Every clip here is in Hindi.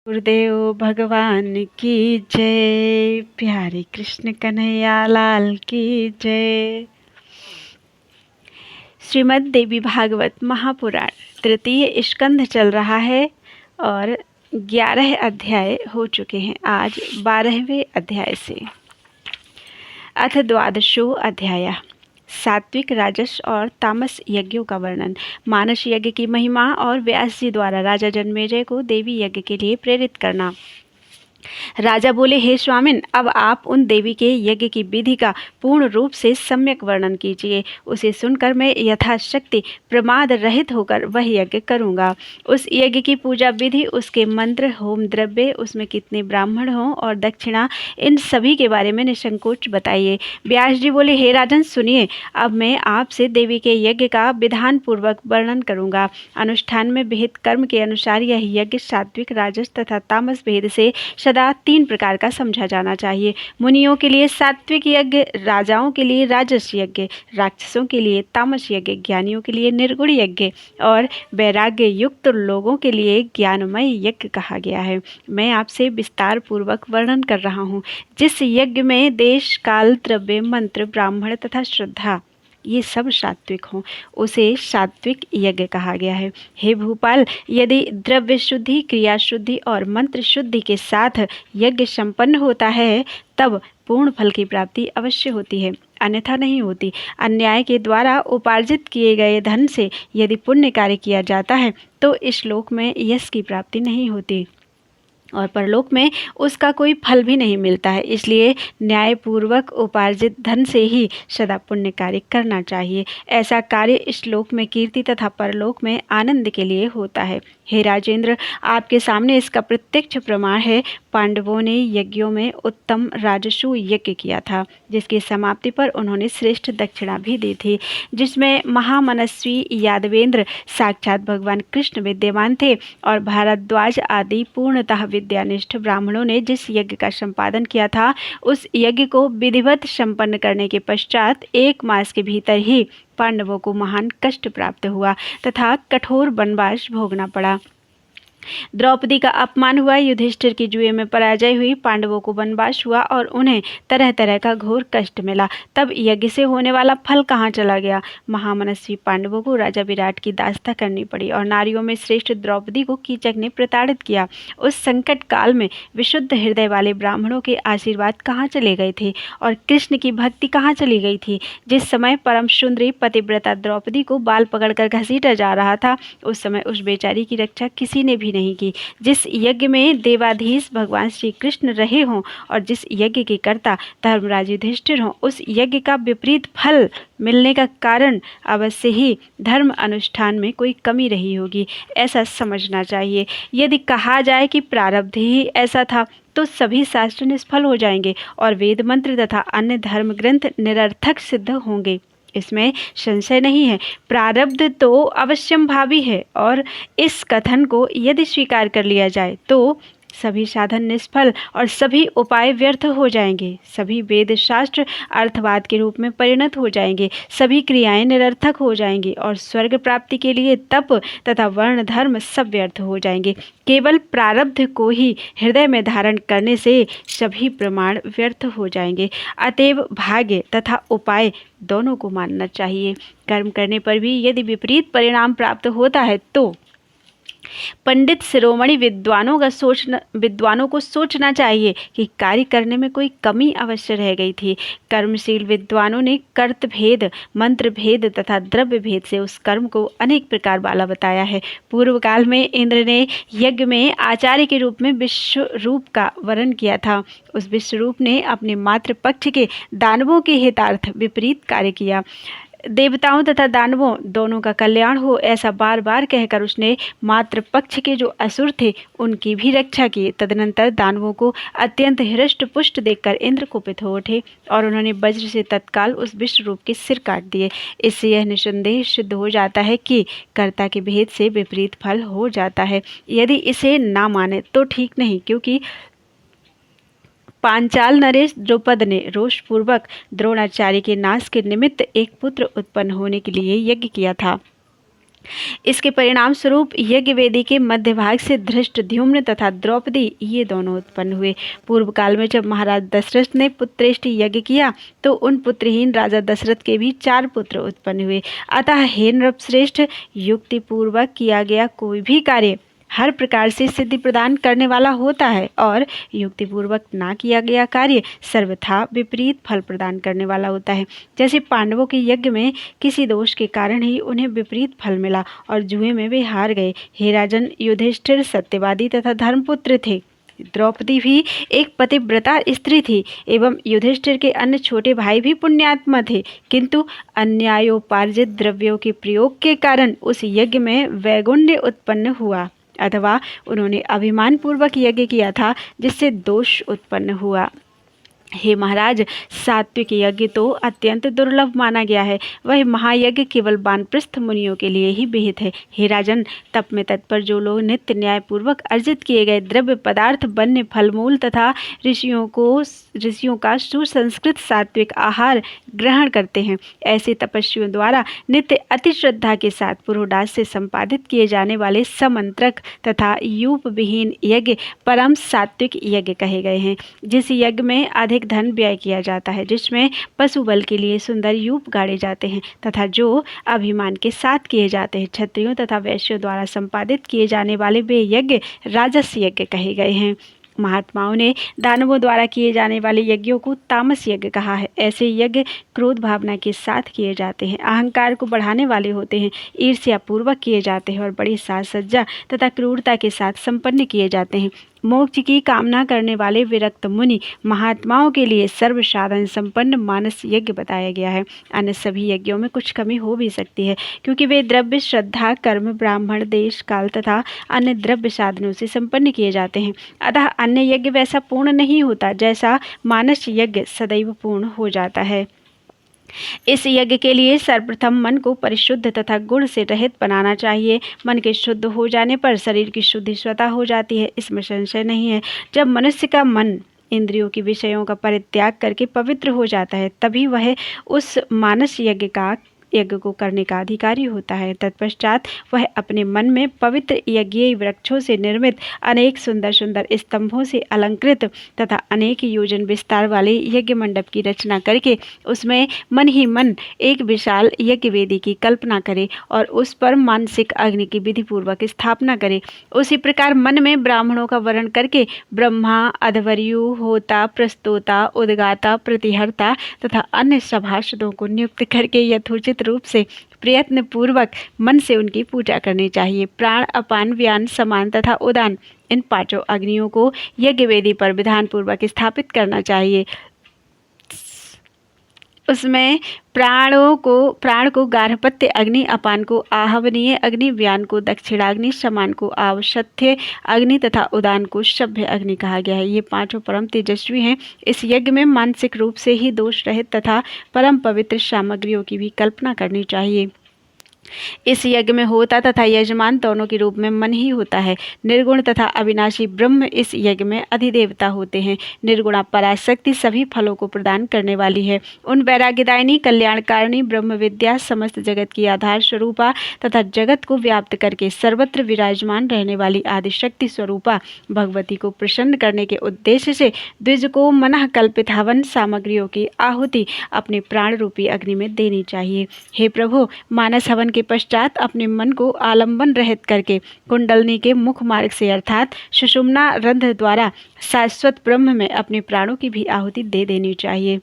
गुरुदेव भगवान की जय। प्यारे कृष्ण कन्हैया लाल की जय। श्रीमद् देवी भागवत महापुराण तृतीय स्कंध चल रहा है और 11 अध्याय हो चुके हैं। आज 12वें अध्याय से। अथ द्वादशो अध्याय। सात्विक, राजस और तामस यज्ञों का वर्णन। मानस यज्ञ की महिमा और व्यास जी द्वारा राजा जन्मेजय को देवी यज्ञ के लिए प्रेरित करना। राजा बोले, हे स्वामिन, अब आप उन देवी के यज्ञ की विधि का पूर्ण रूप से सम्यक वर्णन कीजिए। उसे सुनकर मैं यथाशक्ति प्रमाद रहित होकर वह यज्ञ करूंगा। उस यज्ञ की पूजा विधि, उसके मंत्र, होम द्रव्य, उसमें कितने ब्राह्मण हों और दक्षिणा, इन सभी के बारे में निसंकोच बताइए। व्यास जी बोले, हे राजन, सुनिए, अब मैं आपसे देवी के यज्ञ का विधान पूर्वक वर्णन करूंगा। अनुष्ठान में विहित कर्म के अनुसार यह यज्ञ सात्विक, राजस तथा तामस भेद से सदा 3 प्रकार का समझा जाना चाहिए। मुनियों के लिए सात्विक यज्ञ, राजाओं के लिए राजस यज्ञ, राक्षसों के लिए तामस यज्ञ, ज्ञानियों के लिए निर्गुण यज्ञ और वैराग्य युक्त लोगों के लिए ज्ञानमय यज्ञ कहा गया है। मैं आपसे विस्तार पूर्वक वर्णन कर रहा हूँ। जिस यज्ञ में देश, काल, द्रव्य, मंत्र, ब्राह्मण तथा श्रद्धा ये सब सात्विक हों, उसे सात्विक यज्ञ कहा गया है। हे भूपाल, यदि द्रव्य शुद्धि, क्रिया शुद्धि और मंत्र शुद्धि के साथ यज्ञ संपन्न होता है, तब पूर्ण फल की प्राप्ति अवश्य होती है, अन्यथा नहीं होती। अन्याय के द्वारा उपार्जित किए गए धन से यदि पुण्य कार्य किया जाता है, तो इस लोक में यश की प्राप्ति नहीं होती और परलोक में उसका कोई फल भी नहीं मिलता है। इसलिए न्यायपूर्वक उपार्जित धन से ही सदा पुण्य कार्य करना चाहिए। ऐसा कार्य इस लोक में कीर्ति तथा परलोक में आनंद के लिए होता है। हे राजेंद्र, आपके सामने इसका प्रत्यक्ष प्रमाण है। पांडवों ने यज्ञों में उत्तम राजसु यज्ञ किया था, जिसकी समाप्ति पर उन्होंने श्रेष्ठ दक्षिणा भी दी थी, जिसमें महामनस्वी यादवेंद्र साक्षात भगवान कृष्ण विद्यमान थे और भारद्वाज आदि पूर्णतः विद्यानिष्ठ ब्राह्मणों ने जिस यज्ञ का संपादन किया था, उस यज्ञ को विधिवत संपन्न करने के पश्चात 1 मास के भीतर ही पांडवों को महान कष्ट प्राप्त हुआ तथा कठोर वनवास भोगना पड़ा। द्रौपदी का अपमान हुआ, युधिष्ठिर की जुए में पराजय हुई, पांडवों को वनवास हुआ और उन्हें तरह तरह का घोर कष्ट मिला। तब यज्ञ से होने वाला फल कहाँ चला गया? महामनस्वी पांडवों को राजा विराट की दास्ता करनी पड़ी और नारियों में श्रेष्ठ द्रौपदी को कीचक ने प्रताड़ित किया। उस संकट काल में विशुद्ध हृदय वाले ब्राह्मणों के आशीर्वाद कहाँ चले गए थे और कृष्ण की भक्ति कहाँ चली गई थी? जिस समय परम सुंदरी पतिव्रता द्रौपदी को बाल पकड़कर घसीटा जा रहा था, उस समय उस बेचारी की रक्षा किसी ने भी नहीं की। जिस यज्ञ में देवाधीश भगवान श्री कृष्ण रहे हों और जिस यज्ञ के कर्ता धर्मराज युधिष्ठिर हों, उस यज्ञ का विपरीत फल मिलने का कारण अवश्य ही धर्म अनुष्ठान में कोई कमी रही होगी, ऐसा समझना चाहिए। यदि कहा जाए कि प्रारब्ध ही ऐसा था, तो सभी शास्त्र निष्फल हो जाएंगे और वेद मंत्र तथा अन्य धर्म ग्रंथ निरर्थक सिद्ध होंगे, इसमें संशय नहीं है। प्रारब्ध तो अवश्यंभावी है और इस कथन को यदि स्वीकार कर लिया जाए तो सभी साधन निष्फल और सभी उपाय व्यर्थ हो जाएंगे। सभी वेद शास्त्र अर्थवाद के रूप में परिणत हो जाएंगे, सभी क्रियाएं निरर्थक हो जाएंगी और स्वर्ग प्राप्ति के लिए तप तथा वर्ण धर्म सब व्यर्थ हो जाएंगे। केवल प्रारब्ध को ही हृदय में धारण करने से सभी प्रमाण व्यर्थ हो जाएंगे। अतएव भाग्य तथा उपाय दोनों को मानना चाहिए। कर्म करने पर भी यदि विपरीत परिणाम प्राप्त होता है तो पंडित शिरोमणि विद्वानों को सोचना चाहिए कि कार्य करने में कोई कमी अवश्य रह गई थी। कर्मशील विद्वानों ने कर्त भेद, मंत्र भेद तथा द्रव्य भेद से उस कर्म को अनेक प्रकार वाला बताया है। पूर्व काल में इंद्र ने यज्ञ में आचार्य के रूप में विश्वरूप का वर्ण किया था। उस विश्वरूप ने अपने मातृ पक्ष के दानवों के हितार्थ विपरीत कार्य किया। देवताओं तथा दानवों दोनों का कल्याण हो, ऐसा बार बार कहकर उसने मातृ पक्ष के जो असुर थे उनकी भी रक्षा की। तदनंतर दानवों को अत्यंत हृष्ट पुष्ट देखकर इंद्र कुपित हो उठे और उन्होंने वज्र से तत्काल उस विश्वरूप के सिर काट दिए। इससे यह निसंदेह सिद्ध हो जाता है कि कर्ता के भेद से विपरीत फल हो जाता है। यदि इसे ना माने तो ठीक नहीं, क्योंकि पांचाल नरेश द्रौपद ने रोषपूर्वक द्रोणाचार्य के नाश के निमित्त एक पुत्र उत्पन्न होने के लिए यज्ञ किया था। इसके परिणाम स्वरूप यज्ञ वेदी के मध्य भाग से धृष्टद्युम्न तथा द्रौपदी ये दोनों उत्पन्न हुए। पूर्व काल में जब महाराज दशरथ ने पुत्रेष्टि यज्ञ किया तो उन पुत्रहीन राजा दशरथ के भी 4 पुत्र उत्पन्न हुए। अतः हे नृपश्रेष्ठ, युक्ति पूर्वक किया गया कोई भी कार्य हर प्रकार से सिद्धि प्रदान करने वाला होता है और युक्तिपूर्वक ना किया गया कार्य सर्वथा विपरीत फल प्रदान करने वाला होता है। जैसे पांडवों के यज्ञ में किसी दोष के कारण ही उन्हें विपरीत फल मिला और जुए में वे हार गए। हे राजन, युधिष्ठिर सत्यवादी तथा धर्मपुत्र थे। द्रौपदी भी एक पतिव्रता स्त्री थी एवं युधिष्ठिर के अन्य छोटे भाई भी पुण्यात्मा थे, किंतु अन्यायोपार्जित द्रव्यों के प्रयोग के कारण उस यज्ञ में वैगुण्य उत्पन्न हुआ, अथवा उन्होंने अभिमान पूर्वक यज्ञ किया था जिससे दोष उत्पन्न हुआ। हे महाराज, सात्विक यज्ञ तो अत्यंत दुर्लभ माना गया है। वह महायज्ञ केवल वानप्रस्थ मुनियों के लिए ही विहित है। हे राजन, तप में तत्पर जो लोग नित्य न्यायपूर्वक अर्जित किए गए द्रव्य पदार्थ, वन्य फलमूल तथा ऋषियों का सुसंस्कृत सात्विक आहार ग्रहण करते हैं, ऐसे तपस्वियों द्वारा नित्य अति श्रद्धा के साथ पुरोडास से संपादित किए जाने वाले समंत्रक तथा यूप विहीन यज्ञ परम सात्विक यज्ञ कहे गए हैं। जिस यज्ञ में अधिक धन व्यय किया जाता है, जिसमें पशु बल के लिए सुंदर यूप गाड़े जाते हैं तथा जो अभिमान के साथ किए जाते हैं, क्षत्रियों तथा वैश्यों द्वारा संपादित किए जाने वाले वे यज्ञ राजस यज्ञ कहे गए हैं। महात्माओं ने दानवों द्वारा किए जाने वाले यज्ञों को तामस यज्ञ कहा है। ऐसे यज्ञ क्रोध भावना के साथ किए जाते हैं, अहंकार को बढ़ाने वाले होते हैं, ईर्ष्या पूर्वक किए जाते हैं और बड़ी साज सज्जा तथा क्रूरता के साथ संपन्न किए जाते हैं। मोक्ष की कामना करने वाले विरक्त मुनि महात्माओं के लिए सर्व साधन संपन्न मानस यज्ञ बताया गया है। अन्य सभी यज्ञों में कुछ कमी हो भी सकती है, क्योंकि वे द्रव्य, श्रद्धा, कर्म, ब्राह्मण, देश, काल तथा अन्य द्रव्य साधनों से संपन्न किए जाते हैं। अतः अन्य यज्ञ वैसा पूर्ण नहीं होता जैसा मानस यज्ञ सदैव पूर्ण हो जाता है। इस यज्ञ के लिए सर्वप्रथम मन को परिशुद्ध तथा गुण से रहित बनाना चाहिए। मन के शुद्ध हो जाने पर शरीर की शुद्धि स्वतः हो जाती है, इसमें संशय नहीं है। जब मनुष्य का मन इंद्रियों के विषयों का परित्याग करके पवित्र हो जाता है, तभी वह उस मानस यज्ञ को करने का अधिकारी होता है। तत्पश्चात वह अपने मन में पवित्र यज्ञीय वृक्षों से निर्मित अनेक सुंदर सुंदर स्तंभों से अलंकृत तथा अनेक योजन विस्तार वाले यज्ञ मंडप की रचना करके उसमें मन ही मन एक विशाल यज्ञ वेदी की कल्पना करे और उस पर मानसिक अग्नि की विधि पूर्वक स्थापना करे। उसी प्रकार मन में ब्राह्मणों का वर्ण करके ब्रह्मा, अध्वर्यु, होता, प्रस्तोता, उद्गाता, प्रतिहर्ता तथा अन्य सभासदों को नियुक्त करके यथोचित रूप से प्रयत्न पूर्वक मन से उनकी पूजा करनी चाहिए। प्राण, अपान, व्यान, समान तथा उदान, इन 5 अग्नियों को यज्ञ वेदी पर विधान पूर्वक स्थापित करना चाहिए। उसमें प्राण को गार्हपत्य अग्नि, अपान को आहवनीय अग्नि, व्यान को दक्षिणाग्नि, समान को आवशथ्य अग्नि तथा उदान को सभ्य अग्नि कहा गया है। ये 5 परम तेजस्वी हैं। इस यज्ञ में मानसिक रूप से ही दोष रहित तथा परम पवित्र सामग्रियों की भी कल्पना करनी चाहिए। इस यज्ञ में होता तथा यजमान दोनों के रूप में मन ही होता है। निर्गुण तथा अविनाशी ब्रह्म इस यज्ञ में अधिदेवता होते हैं। निर्गुणा पराशक्ति सभी फलों को प्रदान करने वाली है। उन वैराग्यदायिनी, कल्याणकारिणी ब्रह्म विद्या समस्त जगत की आधार स्वरूपा तथा जगत को व्याप्त करके सर्वत्र विराजमान रहने वाली आदिशक्ति स्वरूपा भगवती को प्रसन्न करने के उद्देश्य से द्विज को मनः कल्पित हवन सामग्रियों की आहुति अपने प्राण रूपी अग्नि में देनी चाहिए। हे प्रभु, मानस हवन के पश्चात अपने मन को आलंबन रहित करके कुंडलनी के मुख मार्ग से अर्थात सुषुम्ना रंध्र द्वारा शाश्वत ब्रह्म में अपने प्राणों की भी आहुति दे देनी चाहिए।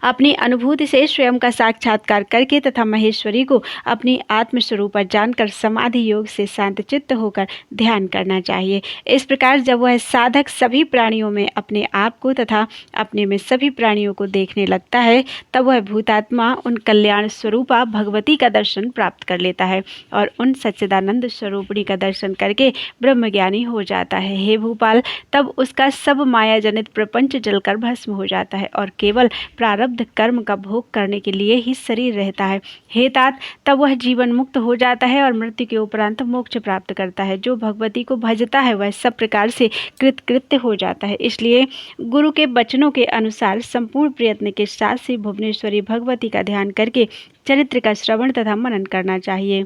अपनी अनुभूति से स्वयं का साक्षात्कार करके तथा महेश्वरी को अपनी आत्मस्वरूप जानकर समाधि योग से शांत चित्त होकर ध्यान करना चाहिए। इस प्रकार जब वह साधक सभी प्राणियों में अपने आप को तथा अपने में सभी प्राणियों को देखने लगता है, तब वह भूतात्मा उन कल्याण स्वरूपा भगवती का दर्शन प्राप्त कर लेता है और उन सच्चिदानंद स्वरूपिणी का दर्शन करके ब्रह्मज्ञानी हो जाता है। हे भूपाल, तब उसका सब माया जनित प्रपंच जलकर भस्म हो जाता है और केवल प्रारब्ध कर्म का भोग करने के लिए ही शरीर रहता है। हे तात, तब वह जीवन मुक्त हो जाता है और मृत्यु के उपरांत मोक्ष प्राप्त करता है। जो भगवती को भजता है वह सब प्रकार से कृतकृत्य हो जाता है। इसलिए गुरु के वचनों के अनुसार संपूर्ण प्रयत्न के साथ से भुवनेश्वरी भगवती का ध्यान करके चरित्र का श्रवण तथा मनन करना चाहिए।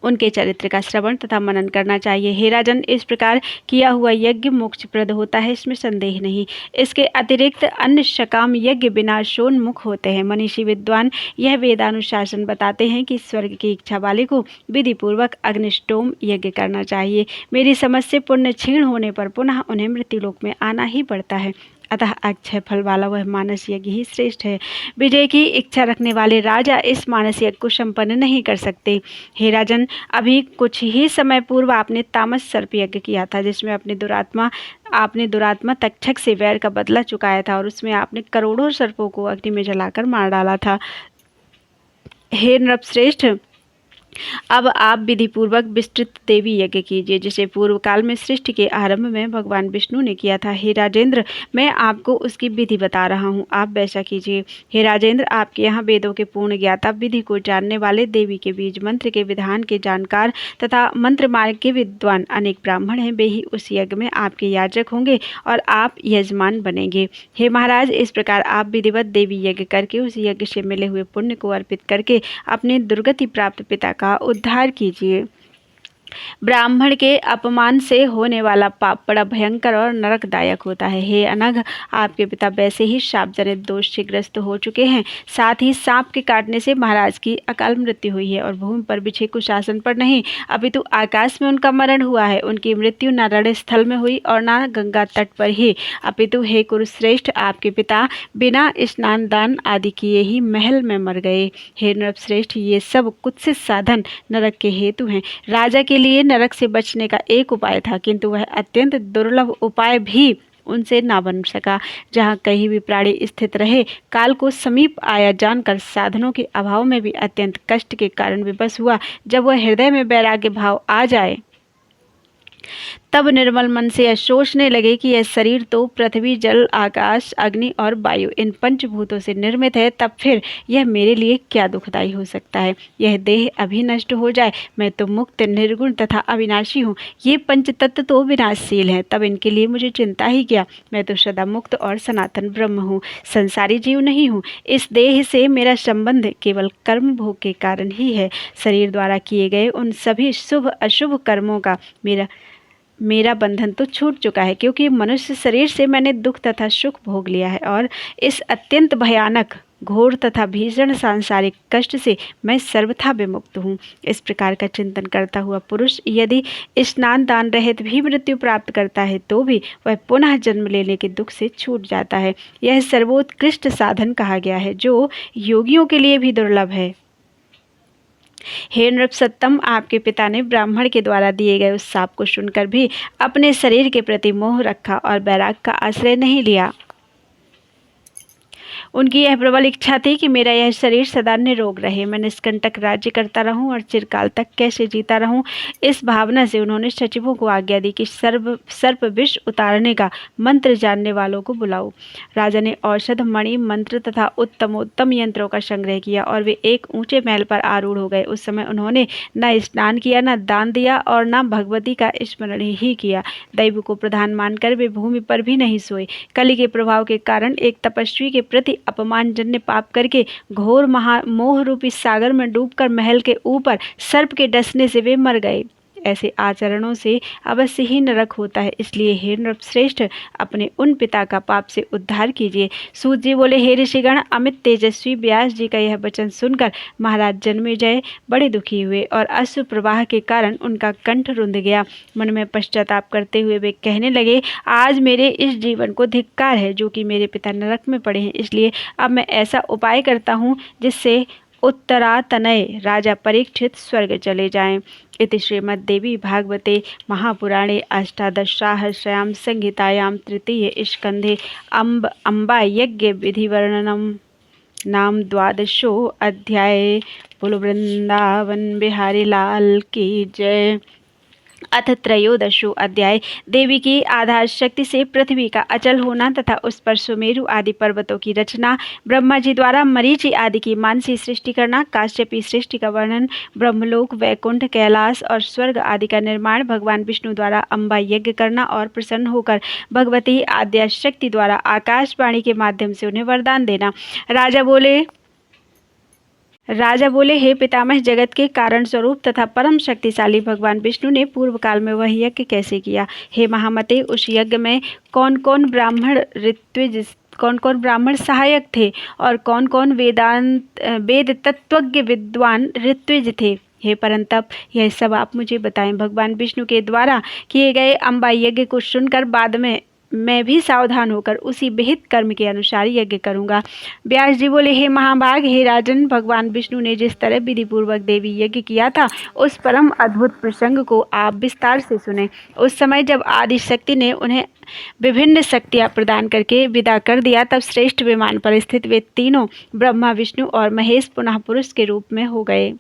उनके चरित्र का श्रवण तथा मनन करना चाहिए। हे राजन, इस प्रकार किया हुआ यज्ञ मोक्षप्रद होता है, इसमें संदेह नहीं। इसके अतिरिक्त अन्य सकाम यज्ञ विनाशोन्मुख होते हैं। मनीषी विद्वान यह वेदानुशासन बताते हैं कि स्वर्ग की इच्छा वाले को विधि पूर्वक अग्निष्टोम यज्ञ करना चाहिए। मेरी समझ से पुण्य क्षीण होने पर पुनः उन्हें मृत्युलोक में आना ही पड़ता है, अतः अक्षय फल वाला वह मानस यज्ञ ही श्रेष्ठ है। विजय की इच्छा रखने वाले राजा इस मानस यज्ञ को संपन्न नहीं कर सकते। हे राजन, अभी कुछ ही समय पूर्व आपने तामस सर्प यज्ञ किया था, जिसमें आपने दुरात्मा तक्षक से वैर का बदला चुकाया था और उसमें आपने करोड़ों सर्पों को अग्नि में जलाकर मार डाला था। हे नृपश्रेष्ठ, अब आप विधि पूर्वक विस्तृत देवी यज्ञ कीजिए, जिसे पूर्व काल में सृष्टि के आरंभ में भगवान विष्णु ने किया था। हे राजेंद्र, मैं आपको उसकी विधि बता रहा हूँ, आप वैसा कीजिए। हे राजेंद्र, आपके यहाँ वेदों के पूर्ण ज्ञाता, विधि को जानने वाले, देवी के बीज मंत्र के विधान के जानकार तथा मंत्र मार्ग के विद्वान अनेक ब्राह्मण हैं। वे ही उस यज्ञ में आपके याजक होंगे और आप यजमान बनेंगे। हे महाराज, इस प्रकार आप विधिवत देवी यज्ञ करके उस यज्ञ से मिले हुए पुण्य को अर्पित करके अपने दुर्गति प्राप्त पिता का उद्धार कीजिए। ब्राह्मण के अपमान से होने वाला पाप बड़ा भयंकर और नरकदायक होता है। हे अनघ, आपके पिता वैसे ही शाप जनित दोष से ग्रस्त हो चुके हैं। साथ ही सांप के काटने से महाराज की अकाल मृत्यु हुई है और भूमि पर बिछे कुशासन पर नहीं, अपितु आकाश में उनका मरण हुआ है। उनकी मृत्यु न रणस्थल में हुई और न गंगा तट पर ही, अपितु हे कुरुश्रेष्ठ, आपके पिता बिना स्नान दान आदि किए ही महल में मर गए। हे नृपश्रेष्ठ, ये सब कुत्सित साधन नरक के हेतु हैं। राजा के लिए नरक से बचने का एक उपाय था, किंतु वह अत्यंत दुर्लभ उपाय भी उनसे ना बन सका। जहाँ कहीं भी प्राणी स्थित रहे, काल को समीप आया जानकर साधनों के अभाव में भी अत्यंत कष्ट के कारण विवश हुआ। जब वह हृदय में वैराग्य भाव आ जाए, तब निर्मल मन से यह सोचने लगे कि यह शरीर तो पृथ्वी, जल, आकाश, अग्नि और वायु इन पंचभूतों से निर्मित है, तब फिर यह मेरे लिए क्या दुखदाई हो सकता है। यह देह अभी नष्ट हो जाए, मैं तो मुक्त, निर्गुण तथा अविनाशी हूँ। ये पंच तत्व तो विनाशशील हैं, तब इनके लिए मुझे चिंता ही क्या। मैं तो सदा मुक्त और सनातन ब्रह्म हूँ, संसारी जीव नहीं हूँ। इस देह से मेरा संबंध केवल कर्म भोग के कारण ही है। शरीर द्वारा किए गए उन सभी शुभ अशुभ कर्मों का मेरा बंधन तो छूट चुका है, क्योंकि मनुष्य शरीर से मैंने दुख तथा सुख भोग लिया है और इस अत्यंत भयानक, घोर तथा भीषण सांसारिक कष्ट से मैं सर्वथा विमुक्त हूँ। इस प्रकार का चिंतन करता हुआ पुरुष यदि स्नान दान रहित भी मृत्यु प्राप्त करता है, तो भी वह पुनः जन्म लेने के दुख से छूट जाता है। यह सर्वोत्कृष्ट साधन कहा गया है, जो योगियों के लिए भी दुर्लभ है। हे नृपसत्तम, आपके पिता ने ब्राह्मण के द्वारा दिए गए उस शाप को सुनकर भी अपने शरीर के प्रति मोह रखा और वैराग का आश्रय नहीं लिया। उनकी यह प्रबल इच्छा थी कि मेरा यह शरीर सदा निरोग रहे, मैं निष्कंटक राज्य करता रहूं और चिरकाल तक कैसे जीता रहूं। इस भावना से उन्होंने सचिवों को आज्ञा दी कि सर्प विष उतारने का मंत्र जानने वालों को बुलाओ। राजा ने औषध, मणि, मंत्र तथा उत्तमोत्तम यंत्रों का संग्रह किया और वे एक ऊंचे महल पर आरूढ़ हो गए। उस समय उन्होंने न स्नान किया, न दान दिया और न भगवती का स्मरण ही किया। दैव को प्रधान मानकर वे भूमि पर भी नहीं सोए। कलि के प्रभाव के कारण एक तपस्वी के प्रति अपमानजन्य पाप करके घोर मोह रूपी सागर में डूबकर महल के ऊपर सर्प के डसने से वे मर गए। ऐसे आचरणों से अवश्य ही नरक होता है। इसलिए हे नृपश्रेष्ठ, अपने उन पिता का पाप से उद्धार कीजिए। सूत जी बोले, हे ऋषिगण, अमित तेजस्वी व्यास जी का यह वचन सुनकर महाराज जन्मेजय बड़े दुखी हुए और अश्रु प्रवाह के कारण उनका कंठ रुंध गया। मन में पश्चाताप करते हुए वे कहने लगे, आज मेरे इस जीवन को धिक्कार है, जो कि मेरे पिता नरक में पड़े हैं। इसलिए अब मैं ऐसा उपाय करता हूँ जिससे उत्तरातनय राजा परीक्षित स्वर्ग चले जाएं। इति श्रीमद्देवी भागवते महापुराणे अष्टादशसहस्रयां संहितायां तृतीय स्कंधे अम्बा यज्ञ विधिवर्णनम नाम 12 अध्याय। बोलो वृंदावन बिहारी लाल की जय। अथ त्रयोदशो अध्याय। देवी की आधार शक्ति से पृथ्वी का अचल होना तथा उस पर सुमेरु आदि पर्वतों की रचना, ब्रह्मा जी द्वारा मरीचि आदि की मानसी सृष्टि करना, काश्यपी सृष्टि का वर्णन, ब्रह्मलोक, वैकुंठ, कैलाश और स्वर्ग आदि का निर्माण, भगवान विष्णु द्वारा अम्बा यज्ञ करना और प्रसन्न होकर भगवती आद्या शक्ति द्वारा आकाशवाणी के माध्यम से उन्हें वरदान देना। राजा बोले, राजा बोले, हे पितामह, जगत के कारण स्वरूप तथा परम शक्तिशाली भगवान विष्णु ने पूर्व काल में वह यज्ञ कैसे किया। हे महामते, उस यज्ञ में कौन कौन ब्राह्मण सहायक थे और कौन कौन वेद तत्वज्ञ विद्वान ऋत्विज थे। हे परंतप, यह सब आप मुझे बताएं। भगवान विष्णु के द्वारा किए गए अम्बा यज्ञ को सुनकर बाद में मैं भी सावधान होकर उसी विहित कर्म के अनुसार यज्ञ करूंगा। व्यास जी बोले, हे महाभाग, हे राजन, भगवान विष्णु ने जिस तरह विधि पूर्वक देवी यज्ञ किया था उस परम अद्भुत प्रसंग को आप विस्तार से सुने। उस समय जब आदि शक्ति ने उन्हें विभिन्न शक्तियां प्रदान करके विदा कर दिया, तब श्रेष्ठ विमान पर स्थित वे तीनों ब्रह्मा, विष्णु और महेश पुनः पुरुष के रूप में हो गए।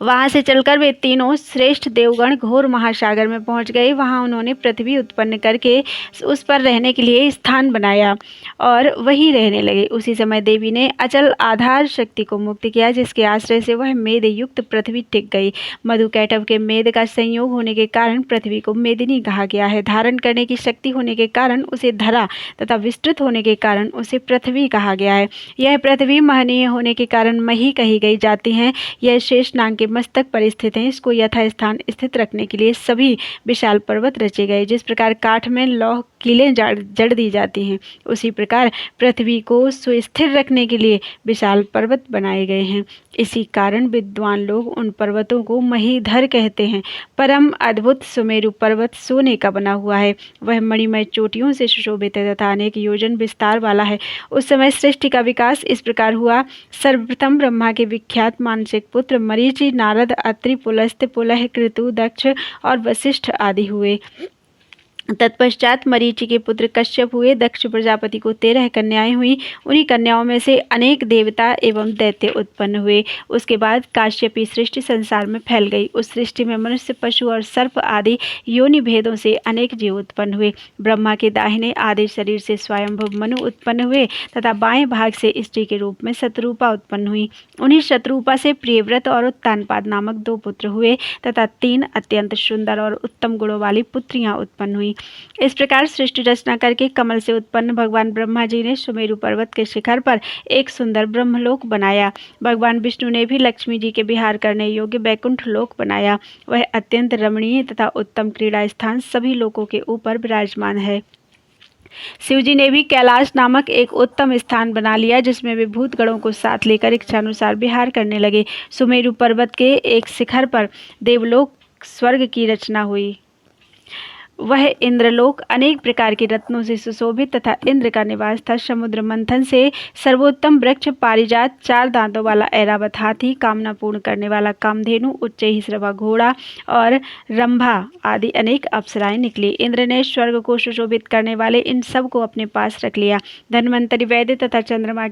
वहां से चलकर वे तीनों श्रेष्ठ देवगण घोर महासागर में पहुंच गए। वहां उन्होंने पृथ्वी उत्पन्न करके उस पर रहने के लिए स्थान बनाया और वहीं रहने लगे। उसी समय देवी ने अचल आधार शक्ति को मुक्त किया, जिसके आश्रय से वह मेद युक्त पृथ्वी टिक गई। मधुकैटभ के मेद का संयोग होने के कारण पृथ्वी को मेदिनी कहा गया है। धारण करने की शक्ति होने के कारण उसे धरा तथा विस्तृत होने के कारण उसे पृथ्वी कहा गया है। यह पृथ्वी महनीय होने के कारण मही कही गई जाती है। यह शेष नाग के मस्तक पर स्थित है। इसको यथास्थान स्थित रखने के लिए सभी विशाल पर्वत रचे गए। जिस प्रकार काठ में लौह कीलें जड़ दी जाती हैं, उसी प्रकार पृथ्वी को सुस्थिर रखने के लिए विशाल पर्वत बनाए गए हैं। इसी कारण विद्वान लोग उन पर्वतों को महीधर कहते हैं। परम अद्भुत सुमेरु पर्वत सोने का बना हुआ है। वह मणिमय चोटियों से सुशोभित है तथा अनेक योजन विस्तार वाला है। उस समय सृष्टि का विकास इस प्रकार हुआ। सर्वप्रथम ब्रह्मा के विख्यात मानसिक पुत्र मरीचि, नारद, अत्रि, पुलस्त्य, पुलह, कृतु, दक्ष और वशिष्ठ आदि हुए। तत्पश्चात मरीचि के पुत्र कश्यप हुए। दक्ष प्रजापति को 13 कन्याएं हुई। उन्हीं कन्याओं में से अनेक देवता एवं दैत्य उत्पन्न हुए। उसके बाद काश्यपी सृष्टि संसार में फैल गई। उस सृष्टि में मनुष्य, पशु और सर्प आदि योनि भेदों से अनेक जीव उत्पन्न हुए। ब्रह्मा के दाहिने आधे शरीर से स्वयंभुव मनु उत्पन्न हुए तथा बाएं भाग से स्त्री के रूप में शत्रुपा उत्पन्न हुई। उन्हीं शत्रुपा से प्रियव्रत और उत्तानपाद नामक 2 पुत्र हुए तथा 3 अत्यंत सुंदर और उत्तम गुणों वाली पुत्रियां उत्पन्न हुई। इस प्रकार सृष्टि रचना करके कमल से उत्पन्न भगवान ब्रह्मा जी ने सुमेरु पर्वत के शिखर पर एक सुंदर ब्रह्मलोक बनाया। भगवान विष्णु ने भी लक्ष्मी जी के विहार करने योग्य बैकुंठ लोक बनाया। वह अत्यंत रमणीय तथा उत्तम क्रीड़ा स्थान सभी लोकों के ऊपर विराजमान है। शिवजी ने भी कैलाश नामक एक उत्तम स्थान बना लिया, जिसमें वे भूतगणों को साथ लेकर इच्छानुसार विहार करने लगे। सुमेरु पर्वत के एक शिखर पर देवलोक स्वर्ग की रचना हुई। वह इंद्रलोक अनेक प्रकार के रत्नों से सुशोभित तथा इंद्र का निवास था। समुद्र मंथन से सर्वोत्तम वृक्ष पारिजात, 4 दांतों वाला ऐरावत हाथी, कामना पूर्ण करने वाला कामधेनु, उच्चैःश्रवा घोड़ा और रंभा आदि अनेक अप्सराएं निकली। इंद्र ने स्वर्ग को सुशोभित करने वाले इन सब को अपने पास रख लिया। धन्वंतरि, वैद्य तथा चंद्रमा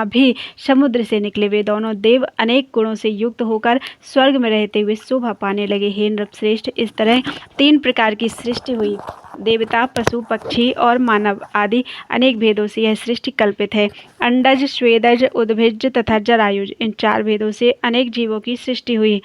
भी समुद्र से निकले। वे दोनों देव अनेक गुणों से युक्त होकर स्वर्ग में रहते हुए शोभा पाने लगे। हे नृपश्रेष्ठ, इस तरह 3 प्रकार की सृष्टि हुई। देवता, पशु, पक्षी और मानव आदि अनेक भेदों से यह सृष्टि कल्पित है। अंडज, स्वेदज, उद्भिज तथा जरायुज, इन 4 भेदों से अनेक जीवों की सृष्टि हुई।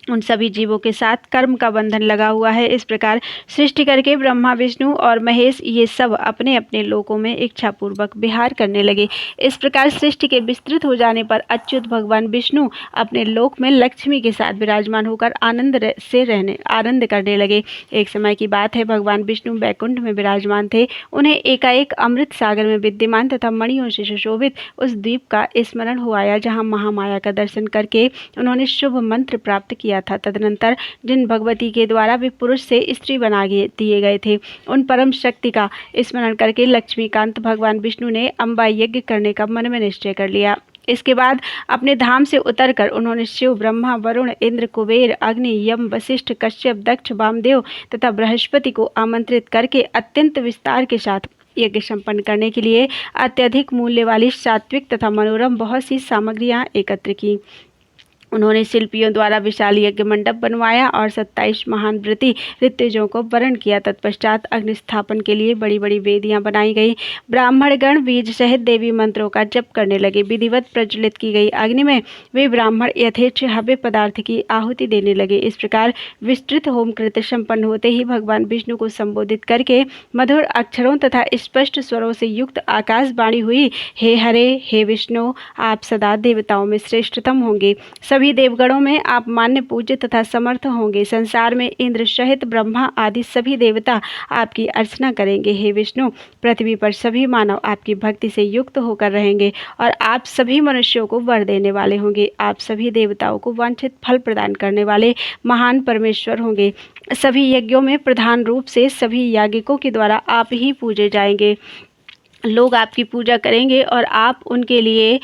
उन सभी जीवों के साथ कर्म का बंधन लगा हुआ है। इस प्रकार सृष्टि करके ब्रह्मा, विष्णु और महेश ये सब अपने अपने लोकों में इच्छापूर्वक विहार करने लगे। इस प्रकार सृष्टि के विस्तृत हो जाने पर अच्युत भगवान विष्णु अपने लोक में लक्ष्मी के साथ विराजमान होकर आनंद करने लगे। एक समय की बात है, भगवान विष्णु बैकुंठ में विराजमान थे। उन्हें एकाएक अमृत सागर में विद्यमान तथा मणियों से सुशोभित उस द्वीप का स्मरण हो आया, जहाँ महामाया का दर्शन करके उन्होंने शुभ मंत्र प्राप्त किया था। तदनंतर जिन भगवती के द्वारा वे पुरुष से स्त्री बना दिए गए थे, उन परम शक्ति का स्मरण करके लक्ष्मीकांत भगवान विष्णु ने अम्बा यज्ञ करने का मन में निश्चय कर लिया। इसके बाद अपने धाम से उतरकर उन्होंने शिव, ब्रह्मा, वरुण, इंद्र, कुबेर, अग्नि, यम, वशिष्ठ, कश्यप, दक्ष, वामदेव तथा बृहस्पति को आमंत्रित करके अत्यंत विस्तार के साथ यज्ञ संपन्न करने के लिए अत्यधिक मूल्य वाली सात्विक तथा मनोरम बहुत सी सामग्रियां एकत्र की। उन्होंने शिल्पियों द्वारा विशाल यज्ञ मंडप बनवाया और 27 महान व्रती ऋतुजों को वरण किया। तत्पश्चात अग्नि स्थापन के लिए बड़ी बड़ी वेदियां बनाई गई। ब्राह्मणगण बीज सहित देवी मंत्रों का जप करने लगे। विधिवत प्रज्वलित की गई अग्नि में वे ब्राह्मण यथेच्छ हव्य पदार्थ की आहुति देने लगे। इस प्रकार विस्तृत होम कृत्य संपन्न होते ही भगवान विष्णु को संबोधित करके मधुर अक्षरों तथा स्पष्ट स्वरों से युक्त आकाशवाणी हुई, हे हरे, हे विष्णु, आप सदा देवताओं में श्रेष्ठतम होंगे। सभी देवगणों में आप मान्य, पूज्य तथा समर्थ होंगे। संसार में इंद्र सहित ब्रह्मा आदि सभी देवता आपकी अर्चना करेंगे। हे विष्णु, पृथ्वी पर सभी मानव आपकी भक्ति से युक्त होकर रहेंगे और आप सभी मनुष्यों को वर देने वाले होंगे। आप सभी देवताओं को वांछित फल प्रदान करने वाले महान परमेश्वर होंगे। सभी यज्ञों में प्रधान रूप से सभी याज्ञिकों के द्वारा आप ही पूजे जाएंगे। लोग आपकी पूजा करेंगे और आप उनके लिए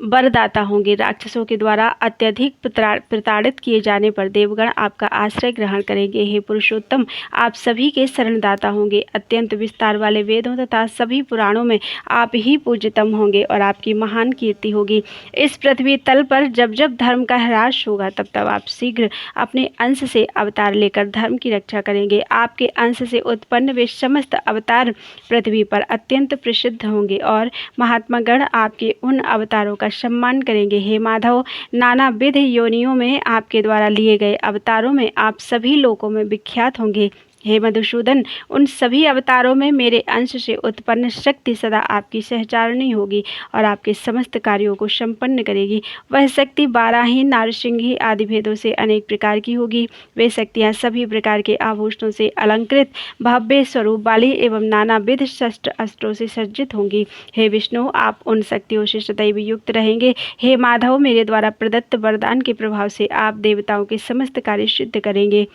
वरदाता होंगे। राक्षसों के द्वारा अत्यधिक प्रताड़ित किए जाने पर देवगण आपका आश्रय ग्रहण करेंगे। हे पुरुषोत्तम, आप सभी के शरणदाता होंगे। अत्यंत विस्तार वाले वेदों तथा सभी पुराणों में आप ही पूज्यतम होंगे और आपकी महान कीर्ति होगी। इस पृथ्वी तल पर जब जब धर्म का ह्रास होगा तब तब आप शीघ्र अपने अंश से अवतार लेकर धर्म की रक्षा करेंगे। आपके अंश से उत्पन्न वे समस्त अवतार पृथ्वी पर अत्यंत प्रसिद्ध होंगे और महात्मागण आपके उन अवतारों का सम्मान करेंगे। हे माधव, नाना विध योनियों में आपके द्वारा लिए गए अवतारों में आप सभी लोकों में विख्यात होंगे। हे मधुसूदन, उन सभी अवतारों में मेरे अंश से उत्पन्न शक्ति सदा आपकी सहचारिणी होगी और आपके समस्त कार्यों को संपन्न करेगी। वह शक्ति बाराही, नारसिंही आदि भेदों से अनेक प्रकार की होगी। वे शक्तियाँ सभी प्रकार के आभूषणों से अलंकृत, भव्य स्वरूप वाली एवं नानाविध शस्त्र अस्त्रों से सज्जित होंगी। हे विष्णु, आप उन शक्तियों से सदैव युक्त रहेंगे। हे माधव, मेरे द्वारा प्रदत्त वरदान के प्रभाव से आप देवताओं के समस्त कार्य सिद्ध करेंगे।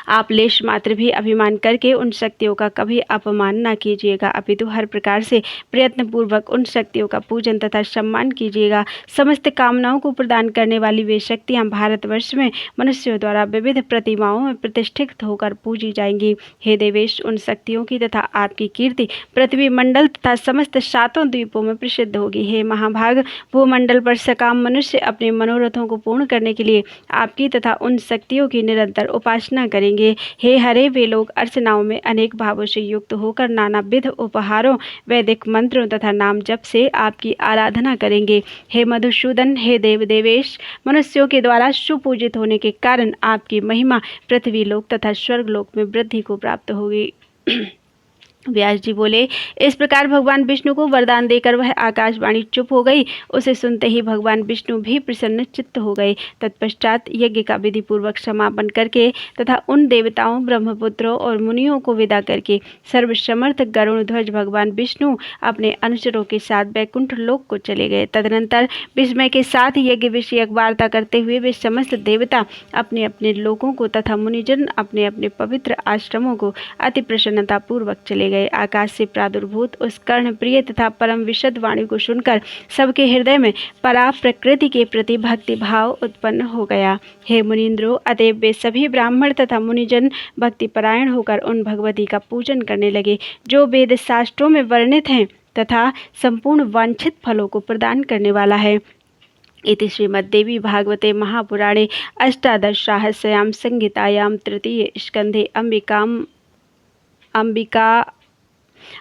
आप लेश मात्र भी अभिमान करके उन शक्तियों का कभी अपमान न कीजिएगा, अपितु हर प्रकार से प्रयत्न पूर्वक उन शक्तियों का पूजन तथा सम्मान कीजिएगा। समस्त कामनाओं को प्रदान करने वाली वे शक्तियां भारतवर्ष में मनुष्यों द्वारा विविध प्रतिमाओं में प्रतिष्ठित होकर पूजी जाएंगी। हे देवेश, उन शक्तियों की तथा आपकी कीर्ति पृथ्वी मंडल तथा समस्त 7 द्वीपों में प्रसिद्ध होगी। हे महाभाग, भूमंडल पर सकाम मनुष्य अपने मनोरथों को पूर्ण करने के लिए आपकी तथा उन शक्तियों की निरंतर उपासना करेंगे। हे हरे, वे लोग अर्चनाओं में अनेक भावों से युक्त होकर नानाविध उपहारों, वैदिक मंत्रों तथा नाम जप से आपकी आराधना करेंगे। हे मधुसूदन, हे देव देवेश, मनुष्यों के द्वारा सुपूजित होने के कारण आपकी महिमा पृथ्वी लोक तथा स्वर्ग लोक में वृद्धि को प्राप्त होगी। व्यास जी बोले, इस प्रकार भगवान विष्णु को वरदान देकर वह आकाशवाणी चुप हो गई। उसे सुनते ही भगवान विष्णु भी प्रसन्न चित्त हो गए। तत्पश्चात यज्ञ का विधि पूर्वक समापन करके तथा उन देवताओं, ब्रह्मपुत्रों और मुनियों को विदा करके सर्वसमर्थ गरुण ध्वज भगवान विष्णु अपने अनुचरों के साथ वैकुंठ लोक को चले गए। तदनंतर विस्मय के साथ यज्ञ विषयक वार्ता करते हुए वे समस्त देवता अपने अपने लोकों को तथा मुनिजन अपने अपने पवित्र आश्रमों को अति प्रसन्नता पूर्वक चले गए। आकाश से प्रादुर्भूत उस कर्ण प्रिय तथा परम विशद वाणी को सुनकर सबके हृदय में परा प्रकृति के प्रति भक्ति भाव उत्पन्न हो गया। हे मुनीन्द्रो, अतएव वे सभी ब्राह्मण तथा मुनिजन भक्ति परायण होकर उन भगवती का पूजन करने लगे जो वेद शास्त्रों में वर्णित हैं तथा संपूर्ण वांछित फलों को प्रदान करने वाला है। इति श्रीमद्देवी भागवते महापुराणे अष्टादशसाहस्रयां संहितायां तृतीये स्कन्धे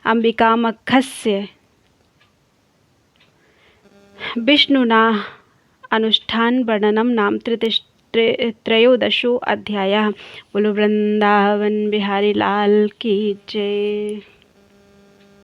अंबिकामख्यस्य विष्णुना अनुष्ठान वर्णनम नाम त्रयोदशो अध्यायः। बोलो वृंदावन बिहारी लाल की जय।